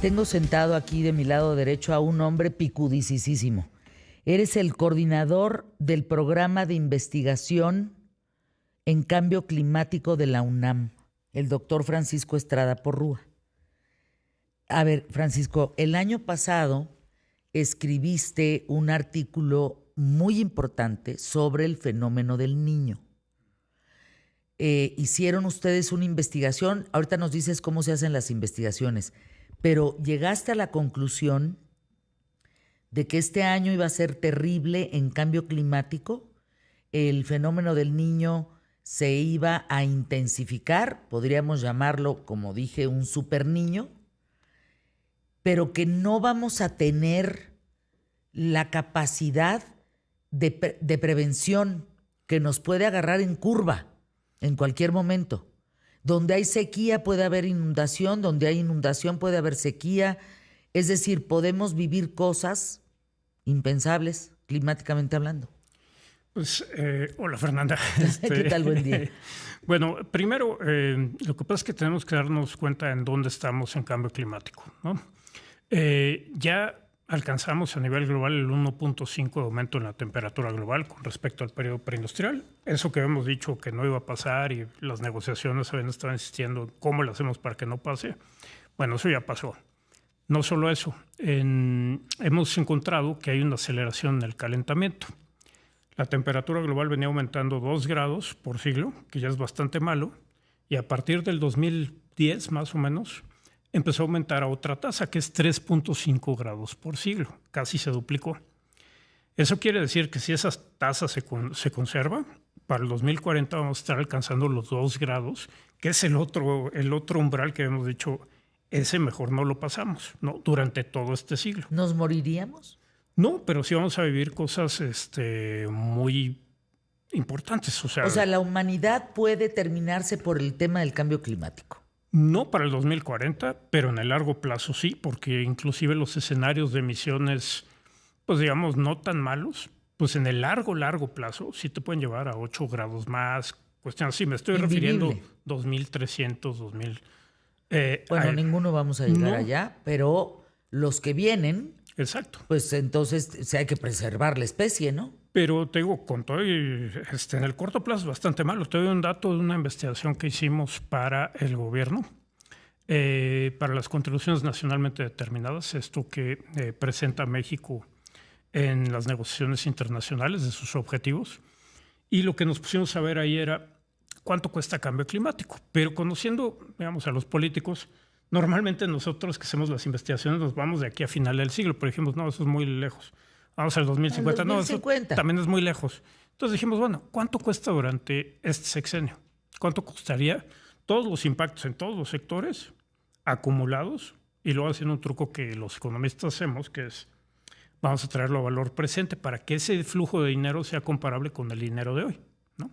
Tengo sentado aquí de mi lado derecho a un hombre picudicísimo. Eres el coordinador del programa de investigación en cambio climático de la UNAM, el doctor Francisco Estrada Porrúa. A ver, Francisco, el año pasado escribiste un artículo muy importante sobre el fenómeno del Niño. Hicieron ustedes una investigación, ahorita nos dices cómo se hacen las investigaciones, pero llegaste a la conclusión de que este año iba a ser terrible en cambio climático, el fenómeno del Niño se iba a intensificar, podríamos llamarlo, como dije, un super niño, pero que no vamos a tener la capacidad de prevención que nos puede agarrar en curva en cualquier momento. Donde hay sequía puede haber inundación, donde hay inundación puede haber sequía. Es decir, podemos vivir cosas impensables climáticamente hablando. Pues, hola Fernanda. ¿Qué tal? Buen día. Bueno, primero, lo que pasa es que tenemos que darnos cuenta en dónde estamos en cambio climático, ¿no? Ya alcanzamos a nivel global el 1.5 de aumento en la temperatura global con respecto al periodo preindustrial. Eso que habíamos dicho que no iba a pasar y las negociaciones habían estado insistiendo cómo lo hacemos para que no pase. Bueno, eso ya pasó. No solo eso, hemos encontrado que hay una aceleración en el calentamiento. La temperatura global venía aumentando 2 grados por siglo, que ya es bastante malo, y a partir del 2010 más o menos empezó a aumentar a otra tasa, que es 3.5 grados por siglo, casi se duplicó. Eso quiere decir que si esa tasa se conserva, para el 2040 vamos a estar alcanzando los 2 grados, que es el otro umbral que hemos dicho, ese mejor no lo pasamos, ¿no? Durante todo este siglo. ¿Nos moriríamos? No, pero sí vamos a vivir cosas muy importantes. O sea, la humanidad puede terminarse por el tema del cambio climático. No para el 2040, pero en el largo plazo sí, porque inclusive los escenarios de emisiones, pues digamos, no tan malos, pues en el largo plazo sí te pueden llevar a 8 grados más. Cuestión así, me estoy refiriendo 2300, 2000. Bueno, ninguno vamos a llegar allá, pero los que vienen, exacto, pues entonces hay que preservar la especie, ¿no? Pero te digo, con todo en el corto plazo es bastante malo. Te doy un dato de una investigación que hicimos para el gobierno, para las contribuciones nacionalmente determinadas, esto que presenta México en las negociaciones internacionales de sus objetivos. Y lo que nos pusimos a ver ahí era cuánto cuesta cambio climático. Pero conociendo, digamos, a los políticos, normalmente nosotros que hacemos las investigaciones nos vamos de aquí a final del siglo, pero dijimos, no, eso es muy lejos. Vamos al 2050. No, eso también es muy lejos. Entonces dijimos, bueno, ¿cuánto cuesta durante este sexenio? ¿Cuánto costaría todos los impactos en todos los sectores acumulados? Y luego haciendo un truco que los economistas hacemos, que es, vamos a traerlo a valor presente para que ese flujo de dinero sea comparable con el dinero de hoy, ¿no?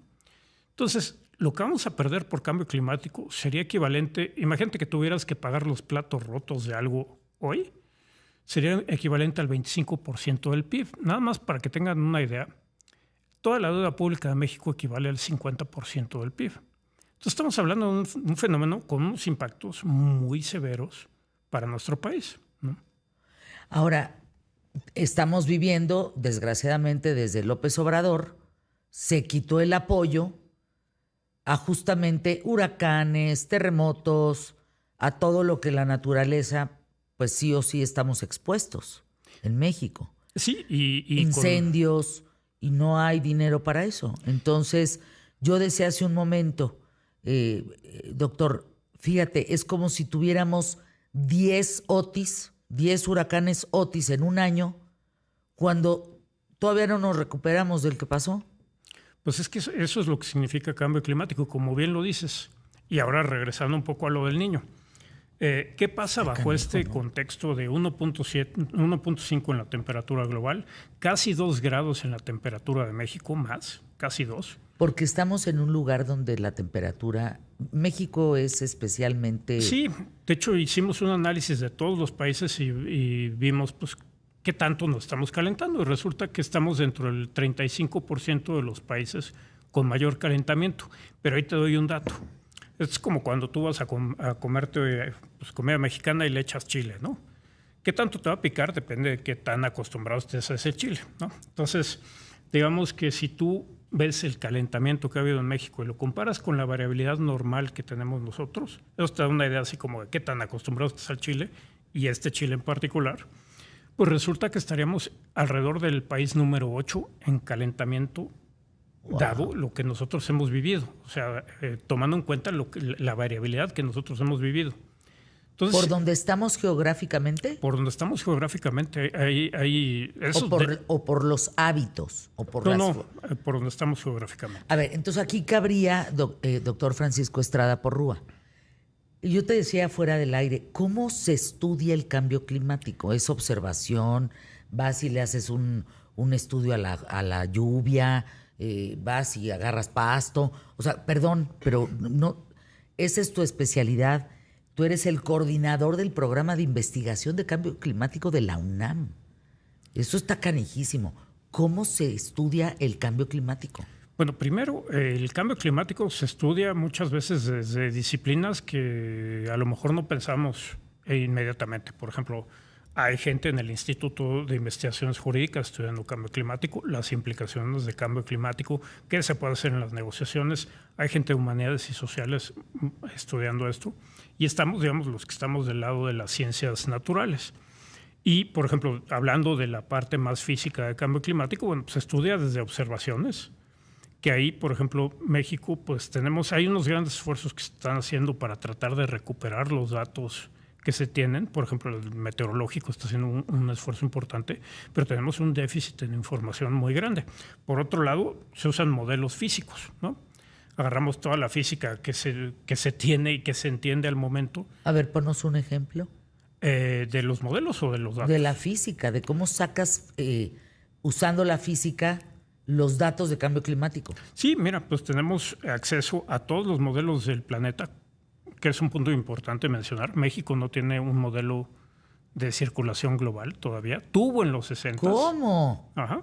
Entonces, lo que vamos a perder por cambio climático sería equivalente, imagínate que tuvieras que pagar los platos rotos de algo hoy, sería equivalente al 25% del PIB. Nada más para que tengan una idea, toda la deuda pública de México equivale al 50% del PIB. Entonces estamos hablando de un fenómeno con unos impactos muy severos para nuestro país, ¿no? Ahora, estamos viviendo, desgraciadamente desde López Obrador, se quitó el apoyo a justamente huracanes, terremotos, a todo lo que la naturaleza, pues sí o sí estamos expuestos en México. Sí, y incendios, y no hay dinero para eso. Entonces, yo decía hace un momento, doctor, fíjate, es como si tuviéramos 10 Otis, 10 huracanes Otis en un año, cuando todavía no nos recuperamos del que pasó. Pues es que eso es lo que significa cambio climático, como bien lo dices. Y ahora regresando un poco a lo del Niño. ¿Qué pasa bajo este contexto de 1.5 en la temperatura global, casi 2 grados en la temperatura de México, más, casi 2? Porque estamos en un lugar donde la temperatura, México es especialmente... Sí, de hecho hicimos un análisis de todos los países y vimos pues qué tanto nos estamos calentando y resulta que estamos dentro del 35% de los países con mayor calentamiento. Pero ahí te doy un dato. Es como cuando tú vas a comerte pues, comida mexicana y le echas chile, ¿no? ¿Qué tanto te va a picar? Depende de qué tan acostumbrado estés a ese chile, ¿no? Entonces, digamos que si tú ves el calentamiento que ha habido en México y lo comparas con la variabilidad normal que tenemos nosotros, eso te da una idea así como de qué tan acostumbrado estás al chile, y este chile en particular, pues resulta que estaríamos alrededor del país número 8 en calentamiento, dado lo que nosotros hemos vivido, o sea, tomando en cuenta la variabilidad que nosotros hemos vivido. Entonces, ¿por donde estamos geográficamente? Por donde estamos geográficamente, ¿O por los hábitos? O por por donde estamos geográficamente. A ver, entonces aquí cabría, doctor Francisco Estrada Porrúa. Yo te decía fuera del aire, ¿cómo se estudia el cambio climático? ¿Es observación? ¿Vas y le haces un estudio a la lluvia? ¿Vas y agarras pasto? O sea, perdón, pero no, esa es tu especialidad. Tú eres el coordinador del programa de investigación de cambio climático de la UNAM. Eso está canijísimo. ¿Cómo se estudia el cambio climático? Bueno, primero, el cambio climático se estudia muchas veces desde disciplinas que a lo mejor no pensamos inmediatamente. Por ejemplo, hay gente en el Instituto de Investigaciones Jurídicas estudiando cambio climático, las implicaciones de cambio climático, qué se puede hacer en las negociaciones. Hay gente de humanidades y sociales estudiando esto. Y estamos, digamos, los que estamos del lado de las ciencias naturales. Y, por ejemplo, hablando de la parte más física de cambio climático, bueno, se estudia desde observaciones, que ahí, por ejemplo, México, pues hay unos grandes esfuerzos que se están haciendo para tratar de recuperar los datos que se tienen. Por ejemplo, el meteorológico está haciendo un esfuerzo importante, pero tenemos un déficit en información muy grande. Por otro lado, se usan modelos físicos, ¿no? Agarramos toda la física que se tiene y que se entiende al momento. A ver, ponos un ejemplo. ¿De los modelos o de los datos? De la física, de cómo sacas, usando la física, los datos de cambio climático. Sí, mira, pues tenemos acceso a todos los modelos del planeta, que es un punto importante mencionar. México no tiene un modelo de circulación global todavía. Tuvo en los 60. ¿Cómo? Ajá.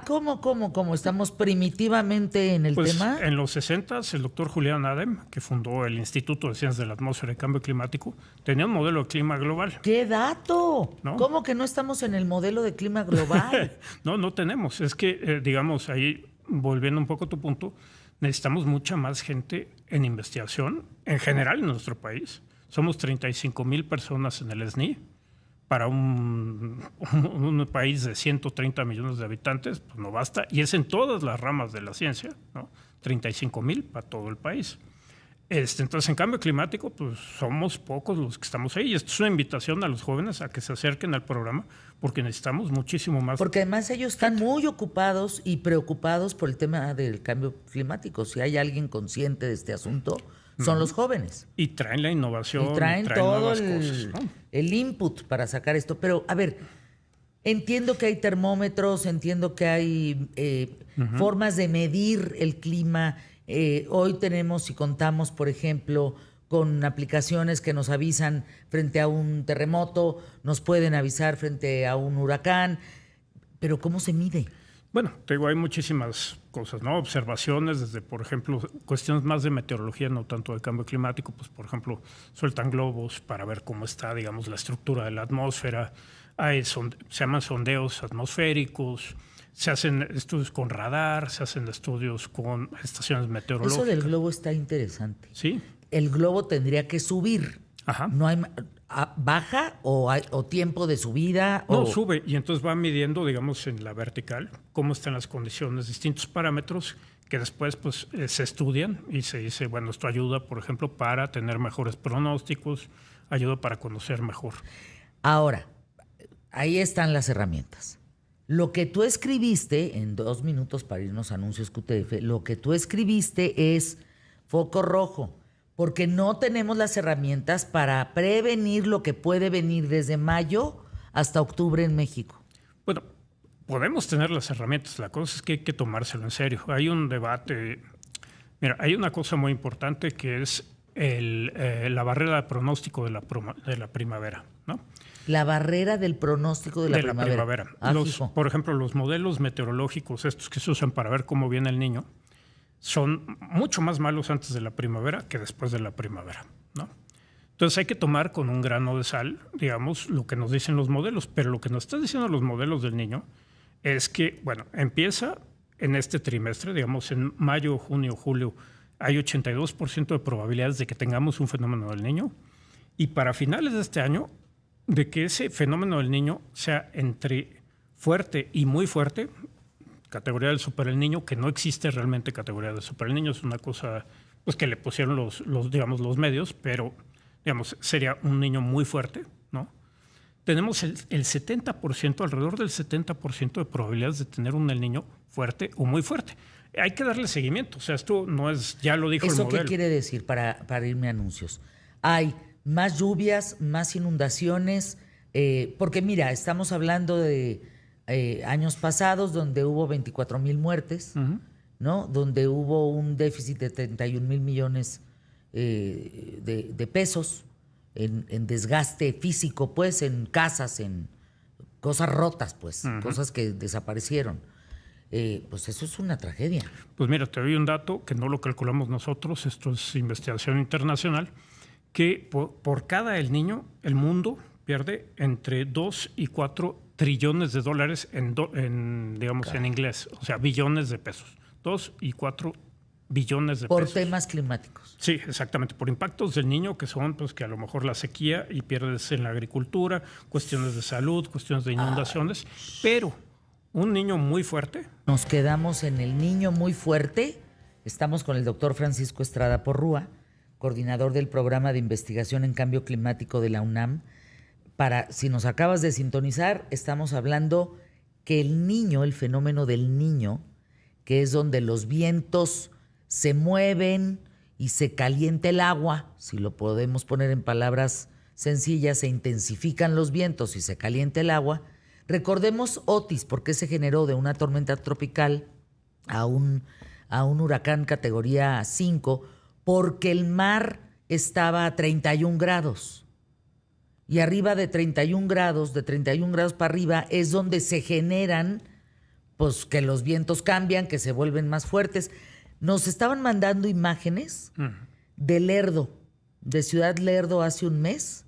¿Cómo? ¿Estamos primitivamente en el tema? En los 60, el doctor Julián Adem, que fundó el Instituto de Ciencias de la Atmósfera y Cambio Climático, tenía un modelo de clima global. ¡Qué dato! ¿No? ¿Cómo que no estamos en el modelo de clima global? No tenemos. Es que, digamos, ahí, volviendo un poco a tu punto, necesitamos mucha más gente en investigación, en general en nuestro país. Somos 35,000 personas en el SNI. Para un país de 130 millones de habitantes, pues no basta. Y es en todas las ramas de la ciencia, ¿no? 35,000 para todo el país. Entonces, en cambio climático, pues somos pocos los que estamos ahí. Y esto es una invitación a los jóvenes a que se acerquen al programa, porque necesitamos muchísimo más. Porque además ellos están muy ocupados y preocupados por el tema del cambio climático. Si hay alguien consciente de este asunto, son los jóvenes. Y traen la innovación, y traen todo nuevas cosas, ¿no? El input para sacar esto. Pero, a ver, entiendo que hay termómetros, entiendo que hay formas de medir el clima. Hoy tenemos y contamos, por ejemplo, con aplicaciones que nos avisan frente a un terremoto, nos pueden avisar frente a un huracán. Pero, ¿cómo se mide? Bueno, te digo, hay muchísimas cosas, ¿no? Observaciones desde, por ejemplo, cuestiones más de meteorología, no tanto de cambio climático, pues, por ejemplo, sueltan globos para ver cómo está, digamos, la estructura de la atmósfera. Se llaman sondeos atmosféricos, se hacen estudios con radar, se hacen estudios con estaciones meteorológicas. Eso del globo está interesante. Sí. El globo tendría que subir. Ajá. No hay... ¿Baja o tiempo de subida? No, sube y entonces va midiendo, digamos, en la vertical cómo están las condiciones, distintos parámetros que después pues, se estudian y se dice, bueno, esto ayuda, por ejemplo, para tener mejores pronósticos, ayuda para conocer mejor. Ahora, ahí están las herramientas. Lo que tú escribiste, en 2 minutos para irnos a anuncios QTF, lo que tú escribiste es foco rojo. Porque no tenemos las herramientas para prevenir lo que puede venir desde mayo hasta octubre en México. Bueno, podemos tener las herramientas, la cosa es que hay que tomárselo en serio. Hay un debate, mira, hay una cosa muy importante que es la barrera de pronóstico de la primavera, ¿no? La barrera del pronóstico de la primavera. Por ejemplo, los modelos meteorológicos, estos que se usan para ver cómo viene el Niño, son mucho más malos antes de la primavera que después de la primavera, ¿no? Entonces hay que tomar con un grano de sal, digamos, lo que nos dicen los modelos, pero lo que nos están diciendo los modelos del niño es que, bueno, empieza en este trimestre, digamos, en mayo, junio, julio, hay 82% de probabilidades de que tengamos un fenómeno del niño, y para finales de este año, de que ese fenómeno del niño sea entre fuerte y muy fuerte, categoría del super el niño, que no existe realmente categoría del super el niño, es una cosa pues que le pusieron digamos, los medios, pero digamos, sería un niño muy fuerte, ¿no? Tenemos el 70%, alrededor del 70% de probabilidades de tener un El Niño fuerte o muy fuerte. Hay que darle seguimiento, o sea, esto no es, ya lo dijo el modelo. ¿Eso qué quiere decir para irme a anuncios? Hay más lluvias, más inundaciones, porque mira, estamos hablando de años pasados donde hubo 24,000 muertes, ¿no? Donde hubo un déficit de 31,000 millones de pesos en desgaste físico, pues, en casas, en cosas rotas, pues, cosas que desaparecieron. Pues eso es una tragedia. Pues mira, te doy un dato que no lo calculamos nosotros, esto es investigación internacional, que por cada El Niño, el mundo pierde entre 2 y 4 trillones de dólares digamos, en inglés, o sea, billones de pesos. 2 y 4 billones de pesos. Por temas climáticos. Sí, exactamente, por impactos del niño que son pues que a lo mejor la sequía y pierdes en la agricultura, cuestiones de salud, cuestiones de inundaciones, pero un niño muy fuerte. Nos quedamos en el niño muy fuerte. Estamos con el doctor Francisco Estrada Porrúa, coordinador del programa de investigación en cambio climático de la UNAM. Si nos acabas de sintonizar, estamos hablando que el niño, el fenómeno del niño, que es donde los vientos se mueven y se calienta el agua, si lo podemos poner en palabras sencillas, se intensifican los vientos y se calienta el agua. Recordemos Otis, porque se generó de una tormenta tropical a un huracán categoría 5, porque el mar estaba a 31 grados. Y arriba de 31 grados para arriba, es donde se generan, pues, que los vientos cambian, que se vuelven más fuertes. Nos estaban mandando imágenes de Lerdo, de Ciudad Lerdo hace un mes,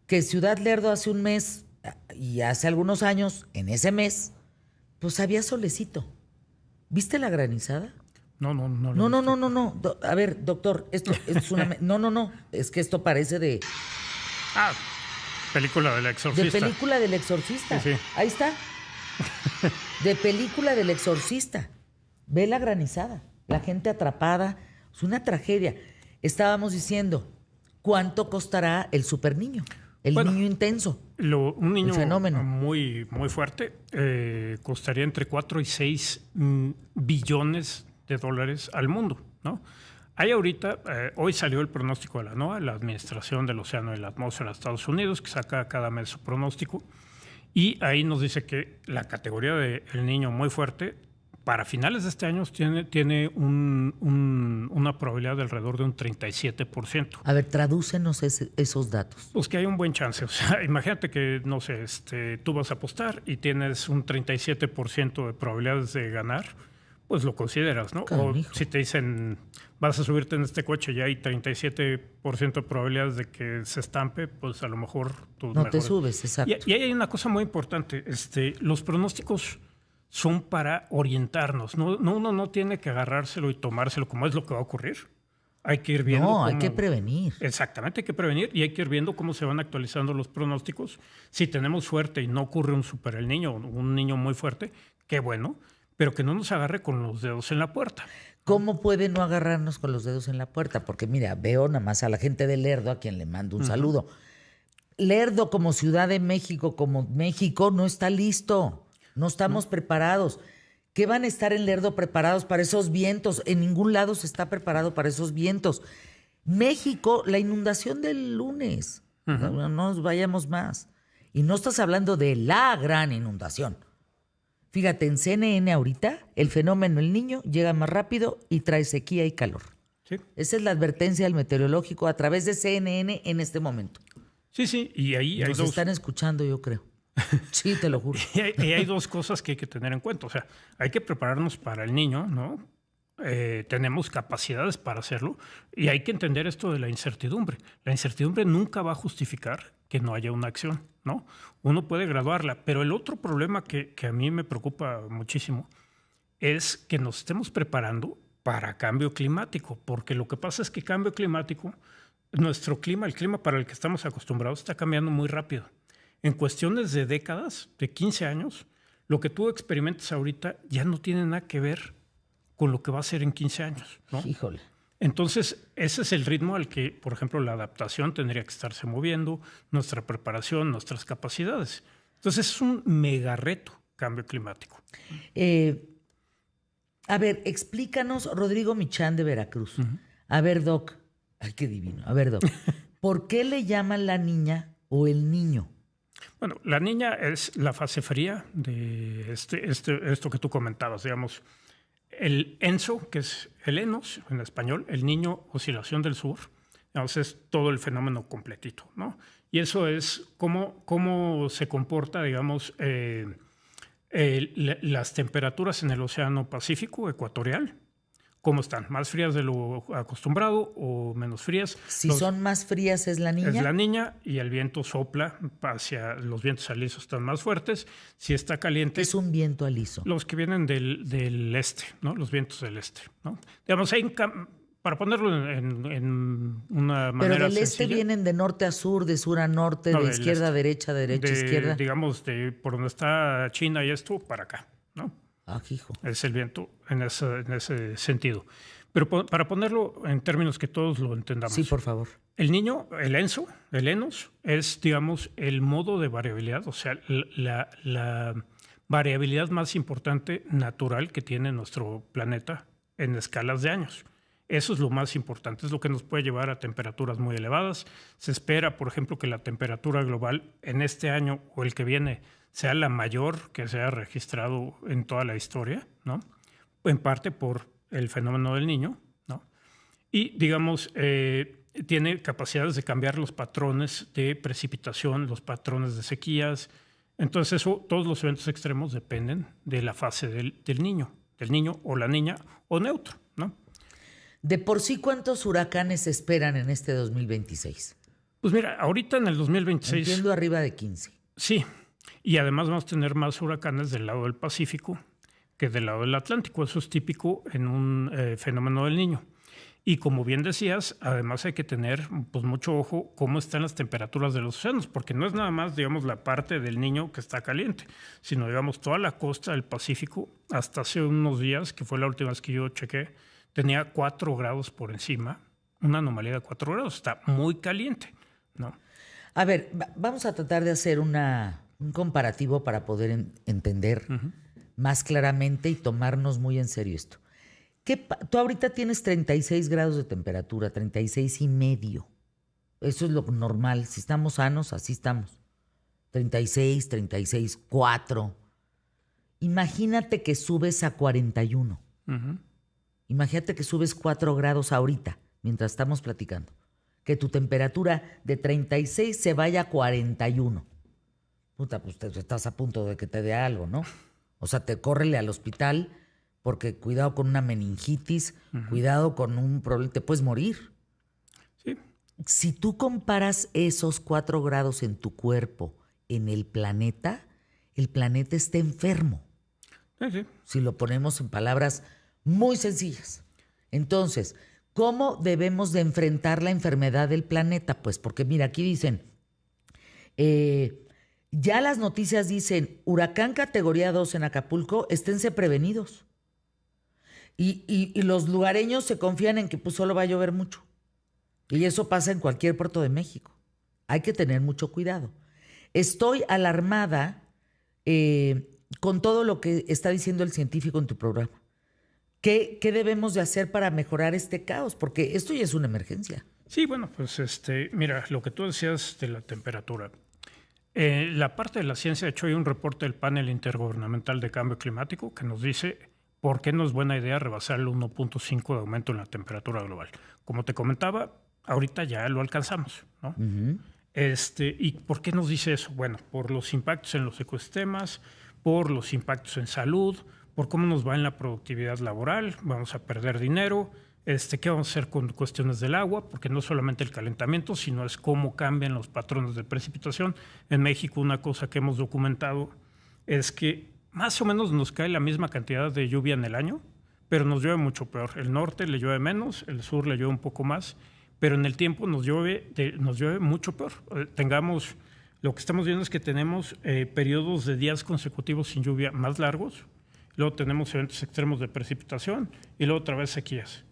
que Ciudad Lerdo hace un mes y hace algunos años, en ese mes, pues había solecito. ¿Viste la granizada? No. No. A ver, doctor, esto es una... No. Es que esto parece de... Película del Exorcista. De película del Exorcista. Sí. Ahí está. De película del Exorcista. Ve la granizada. La gente atrapada. Es una tragedia. Estábamos diciendo, ¿cuánto costará el super niño? Niño intenso. Un niño fenómeno muy, muy fuerte costaría entre 4 y 6 billones de dólares al mundo, ¿no? Hay ahorita, hoy salió el pronóstico de la NOAA, la Administración del Océano y la Atmósfera de Estados Unidos, que saca cada mes su pronóstico, y ahí nos dice que la categoría de El Niño muy fuerte, para finales de este año tiene una probabilidad de alrededor de un 37%. A ver, tradúcenos esos datos. Pues que hay un buen chance. O sea, imagínate que, no sé, tú vas a apostar y tienes un 37% de probabilidades de ganar, pues lo consideras, ¿no? Canijo. O si te dicen, vas a subirte en este coche y hay 37% de probabilidades de que se estampe, pues a lo mejor tú no te subes, exacto. Y ahí hay una cosa muy importante. Los pronósticos son para orientarnos. Uno no tiene que agarrárselo y tomárselo como es lo que va a ocurrir. Hay que ir viendo. No, hay que prevenir. Exactamente, hay que prevenir y hay que ir viendo cómo se van actualizando los pronósticos. Si tenemos suerte y no ocurre un super el niño, un niño muy fuerte, qué bueno, pero que no nos agarre con los dedos en la puerta. ¿Cómo puede no agarrarnos con los dedos en la puerta? Porque mira, veo nada más a la gente de Lerdo, a quien le mando un saludo. Lerdo como Ciudad de México, como México, no está listo. No estamos preparados. ¿Qué van a estar en Lerdo preparados para esos vientos? En ningún lado se está preparado para esos vientos. México, la inundación del lunes. No nos vayamos más. Y no estás hablando de la gran inundación. Fíjate, en CNN ahorita, el fenómeno El Niño llega más rápido y trae sequía y calor. Sí. Esa es la advertencia del meteorológico a través de CNN en este momento. Sí, y ahí Nos están escuchando, yo creo. Sí, te lo juro. Y hay dos cosas que hay que tener en cuenta. O sea, hay que prepararnos para el niño, ¿no? tenemos capacidades para hacerlo y hay que entender esto de la incertidumbre. La incertidumbre nunca va a justificar que no haya una acción, ¿no? Uno puede graduarla, pero el otro problema que a mí me preocupa muchísimo es que nos estemos preparando para cambio climático, porque lo que pasa es que cambio climático, nuestro clima, el clima para el que estamos acostumbrados, está cambiando muy rápido. En cuestiones de décadas, de 15 años, lo que tú experimentas ahorita ya no tiene nada que ver con lo que va a ser en 15 años, ¿no? Híjole. Entonces, ese es el ritmo al que, por ejemplo, la adaptación tendría que estarse moviendo, nuestra preparación, nuestras capacidades. Entonces, es un mega reto, cambio climático. A ver, explícanos, Rodrigo Michán de Veracruz. A ver, Doc. Ay, qué divino. A ver, Doc. ¿Por qué le llaman la niña o el niño? Bueno, la niña es la fase fría de esto que tú comentabas, digamos. El ENSO, que es el ENOS en español, el Niño Oscilación del Sur, digamos, es todo el fenómeno completito, ¿no? Y eso es cómo se comporta, digamos, las temperaturas en el Océano Pacífico ecuatorial. ¿Cómo están? ¿Más frías de lo acostumbrado o menos frías? Si son más frías, ¿es la niña? Es la niña y el viento sopla hacia los vientos alisos están más fuertes. Si está caliente... ¿Qué es un viento aliso? Los que vienen del este, ¿no? Los vientos del este, ¿no? Digamos, para ponerlo en una manera Pero del este sencilla, vienen de norte a sur, de sur a norte, no, de del izquierda a este. derecha, de derecha a izquierda. Digamos, por donde está China y esto, para acá, ¿no? Ah, hijo. Es el viento en ese sentido. Pero para ponerlo en términos que todos lo entendamos. Sí, por favor. El niño, el ENOS, es, digamos, el modo de variabilidad, o sea, la variabilidad más importante natural que tiene nuestro planeta en escalas de años. Eso es lo más importante, es lo que nos puede llevar a temperaturas muy elevadas. Se espera, por ejemplo, que la temperatura global en este año o el que viene sea la mayor que se haya registrado en toda la historia, ¿no? En parte por el fenómeno del Niño, ¿no? Y, digamos, tiene capacidades de cambiar los patrones de precipitación, los patrones de sequías. Entonces, todos los eventos extremos dependen de la fase del niño o la niña o neutro, ¿no? De por sí, ¿cuántos huracanes se esperan en este 2026? Pues mira, ahorita en el 2026... Entiendo arriba de 15. Sí, y además vamos a tener más huracanes del lado del Pacífico que del lado del Atlántico. Eso es típico en un fenómeno del Niño. Y como bien decías, además hay que tener pues, mucho ojo cómo están las temperaturas de los océanos, porque no es nada más, digamos, la parte del Niño que está caliente, sino, digamos, toda la costa del Pacífico, hasta hace unos días, que fue la última vez que yo chequé, tenía 4 grados por encima, una anomalía de 4 grados, está muy caliente, ¿no? A ver, vamos a tratar de hacer un comparativo para poder entender más claramente y tomarnos muy en serio esto. Tú ahorita tienes 36 grados de temperatura, 36 y medio. Eso es lo normal. Si estamos sanos, así estamos. 36, 36, 4. Imagínate que subes a 41. Imagínate que subes 4 grados ahorita, mientras estamos platicando. Que tu temperatura de 36 se vaya a 41. Puta, pues estás a punto de que te dé algo, ¿no? O sea, córrele al hospital porque cuidado con una meningitis, cuidado con un problema, te puedes morir. Sí. Si tú comparas esos 4 grados en tu cuerpo, en el planeta está enfermo. Sí. Si lo ponemos en palabras muy sencillas. Entonces, ¿cómo debemos de enfrentar la enfermedad del planeta? Pues porque mira, aquí dicen, ya las noticias dicen, huracán categoría 2 en Acapulco, esténse prevenidos. Y los lugareños se confían en que pues solo va a llover mucho. Y eso pasa en cualquier puerto de México. Hay que tener mucho cuidado. Estoy alarmada con todo lo que está diciendo el científico en tu programa. ¿Qué debemos de hacer para mejorar este caos? Porque esto ya es una emergencia. Sí, bueno, pues mira, lo que tú decías de la temperatura. La parte de la ciencia, de hecho, hay un reporte del Panel Intergubernamental de Cambio Climático que nos dice por qué no es buena idea rebasar el 1.5 de aumento en la temperatura global. Como te comentaba, ahorita ya lo alcanzamos, ¿no? ¿Y por qué nos dice eso? Bueno, por los impactos en los ecosistemas, por los impactos en salud, por cómo nos va en la productividad laboral, vamos a perder dinero, qué vamos a hacer con cuestiones del agua, porque no solamente el calentamiento, sino es cómo cambian los patrones de precipitación. En México una cosa que hemos documentado es que más o menos nos cae la misma cantidad de lluvia en el año, pero nos llueve mucho peor. El norte le llueve menos, el sur le llueve un poco más, pero en el tiempo nos llueve mucho peor. Lo que estamos viendo es que tenemos periodos de días consecutivos sin lluvia más largos, luego tenemos eventos extremos de precipitación y luego otra vez sequías.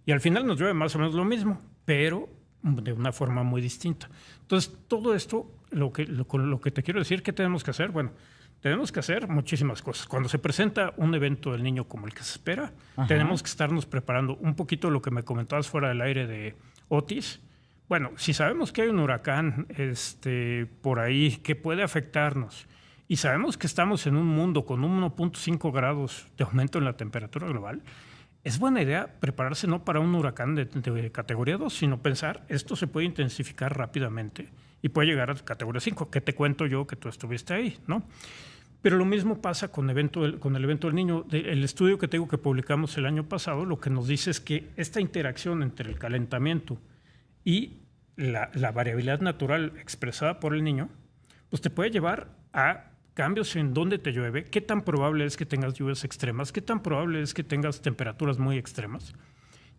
Y al final nos llueve más o menos lo mismo, pero de una forma muy distinta. Entonces, todo esto, lo que te quiero decir, ¿qué tenemos que hacer? Bueno, tenemos que hacer muchísimas cosas. Cuando se presenta un evento del niño como el que se espera, tenemos que estarnos preparando un poquito lo que me comentabas fuera del aire de Otis. Bueno, si sabemos que hay un huracán por ahí que puede afectarnos y sabemos que estamos en un mundo con 1.5 grados de aumento en la temperatura global, es buena idea prepararse no para un huracán de categoría 2, sino pensar, esto se puede intensificar rápidamente y puede llegar a categoría 5, que te cuento yo que tú estuviste ahí, ¿no? Pero lo mismo pasa con el evento del niño. El estudio que tengo que publicamos el año pasado, lo que nos dice es que esta interacción entre el calentamiento y la variabilidad natural expresada por el niño, pues te puede llevar a cambios en dónde te llueve, qué tan probable es que tengas lluvias extremas, qué tan probable es que tengas temperaturas muy extremas.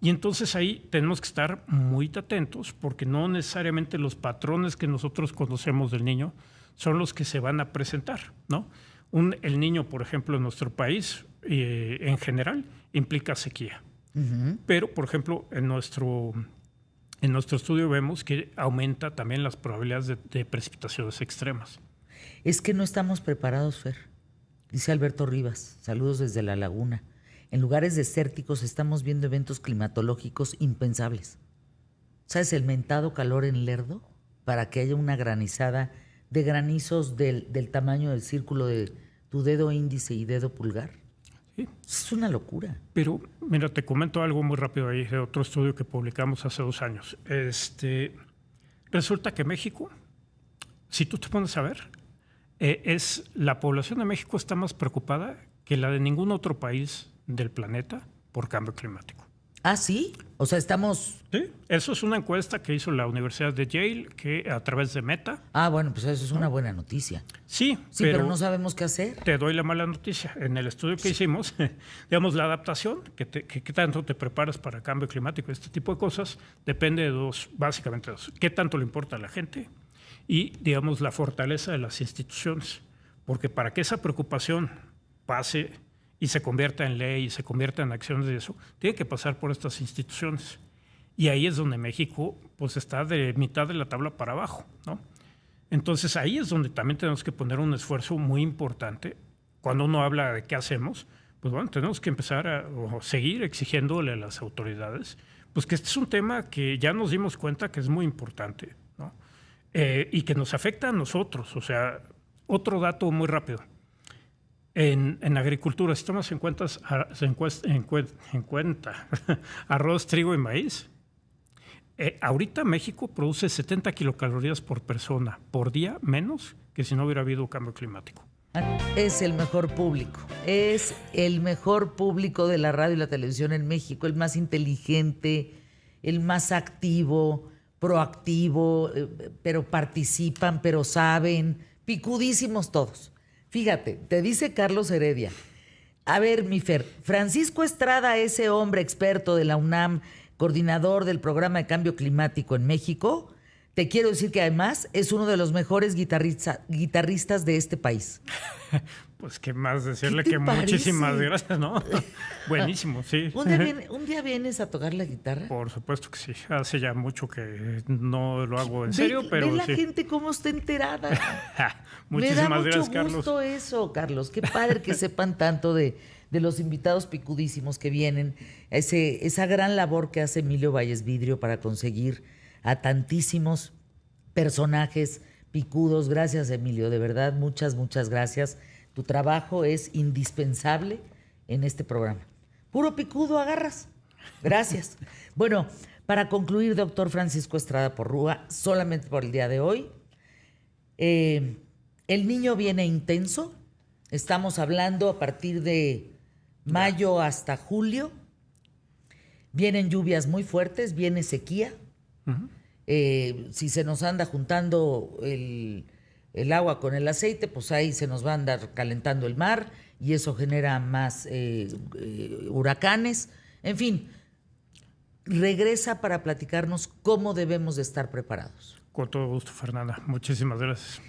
Y entonces ahí tenemos que estar muy atentos porque no necesariamente los patrones que nosotros conocemos del niño son los que se van a presentar, ¿no? El niño, por ejemplo, en nuestro país, en general, implica sequía. Pero, por ejemplo, en nuestro estudio vemos que aumenta también las probabilidades de precipitaciones extremas. Es que no estamos preparados, Fer. Dice Alberto Rivas, saludos desde La Laguna. En lugares desérticos estamos viendo eventos climatológicos impensables. ¿Sabes el mentado calor en Lerdo? Para que haya una granizada de granizos del tamaño del círculo de tu dedo índice y dedo pulgar. Sí. Es una locura. Pero, mira, te comento algo muy rápido ahí de otro estudio que publicamos hace 2 años. Resulta que México, si tú te pones a ver, la población de México está más preocupada que la de ningún otro país del planeta por cambio climático. ¿Ah, sí? O sea, estamos... Sí, eso es una encuesta que hizo la Universidad de Yale que a través de Meta. Ah, bueno, pues eso es una buena noticia. Sí, pero no sabemos qué hacer. Te doy la mala noticia. En el estudio que hicimos, digamos, la adaptación, que tanto te preparas para cambio climático, este tipo de cosas, depende de básicamente dos. ¿Qué tanto le importa a la gente? Y, digamos, la fortaleza de las instituciones. Porque para que esa preocupación pase y se convierta en ley y se convierta en acciones de eso, tiene que pasar por estas instituciones. Y ahí es donde México pues está de mitad de la tabla para abajo, ¿no? Entonces ahí es donde también tenemos que poner un esfuerzo muy importante. Cuando uno habla de qué hacemos, pues bueno, tenemos que empezar o seguir exigiéndole a las autoridades, pues que este es un tema que ya nos dimos cuenta que es muy importante, ¿no? Y que nos afecta a nosotros. O sea, otro dato muy rápido. En agricultura, si tomas en cuenta arroz, trigo y maíz, ahorita México produce 70 kilocalorías por persona por día menos que si no hubiera habido cambio climático. Es el mejor público, es el mejor público de la radio y la televisión en México, el más inteligente, el más activo, proactivo, pero participan, pero saben, picudísimos todos. Fíjate, te dice Carlos Heredia. A ver, mi Fer, Francisco Estrada, ese hombre experto de la UNAM, coordinador del programa de cambio climático en México, te quiero decir que además es uno de los mejores guitarristas de este país. Pues qué más decirle que muchísimas gracias, ¿no? Buenísimo, sí. ¿Un día vienes a tocar la guitarra? Por supuesto que sí. Hace ya mucho que no lo hago en serio, pero ve la sí. gente cómo está enterada. Muchísimas gracias, Carlos. Me da mucho gusto eso, Carlos. Qué padre que sepan tanto de los invitados picudísimos que vienen. Esa gran labor que hace Emilio Valles Vidrio para conseguir a tantísimos personajes picudos. Gracias, Emilio. De verdad, muchas, muchas gracias. Tu trabajo es indispensable en este programa. Puro picudo agarras. Gracias. Bueno, para concluir, doctor Francisco Estrada Porrúa, solamente por el día de hoy, el niño viene intenso. Estamos hablando a partir de mayo hasta julio. Vienen lluvias muy fuertes, viene sequía. Si se nos anda juntando el agua con el aceite, pues ahí se nos va a andar calentando el mar y eso genera más huracanes. En fin, regresa para platicarnos cómo debemos de estar preparados. Con todo gusto, Fernanda. Muchísimas gracias.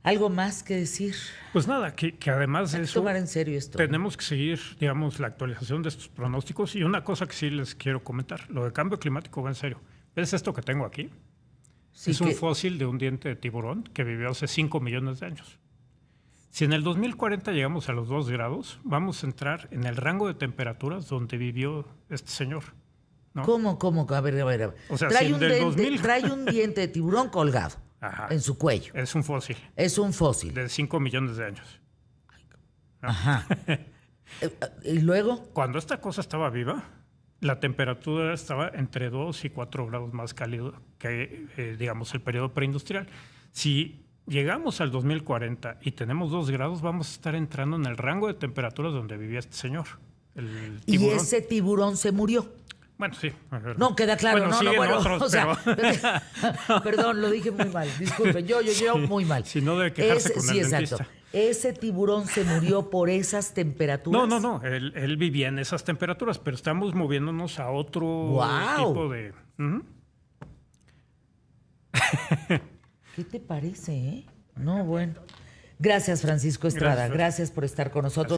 ¿Algo más que decir? Pues nada, que además de eso, tomar en serio esto. Tenemos que seguir, digamos, la actualización de estos pronósticos. Y una cosa que sí les quiero comentar, lo de cambio climático va en serio. ¿Ves esto que tengo aquí? Sí, es un fósil de un diente de tiburón que vivió hace 5 millones de años. Si en el 2040 llegamos a los 2 grados, vamos a entrar en el rango de temperaturas donde vivió este señor, ¿no? ¿Cómo? A ver. O sea, trae, si trae un diente de tiburón colgado. Ajá. En su cuello. Es un fósil. Es un fósil. De 5 millones de años. ¿No? Ajá. ¿Y luego? Cuando esta cosa estaba viva, la temperatura estaba entre 2 y 4 grados más cálido que, digamos, el periodo preindustrial. Si llegamos al 2040 y tenemos 2 grados, vamos a estar entrando en el rango de temperaturas donde vivía este señor. El tiburón. Y ese tiburón se murió. Bueno, sí. No, queda claro. Bueno, otros, o sea, perdón, lo dije muy mal. Disculpen, yo muy mal. Si no debe quejarse con el dentista. Exacto. ¿Ese tiburón se murió por esas temperaturas? No. Él vivía en esas temperaturas, pero estamos moviéndonos a otro tipo de... ¿Qué te parece, No, bueno. Gracias, Francisco Estrada. Gracias por estar con nosotros.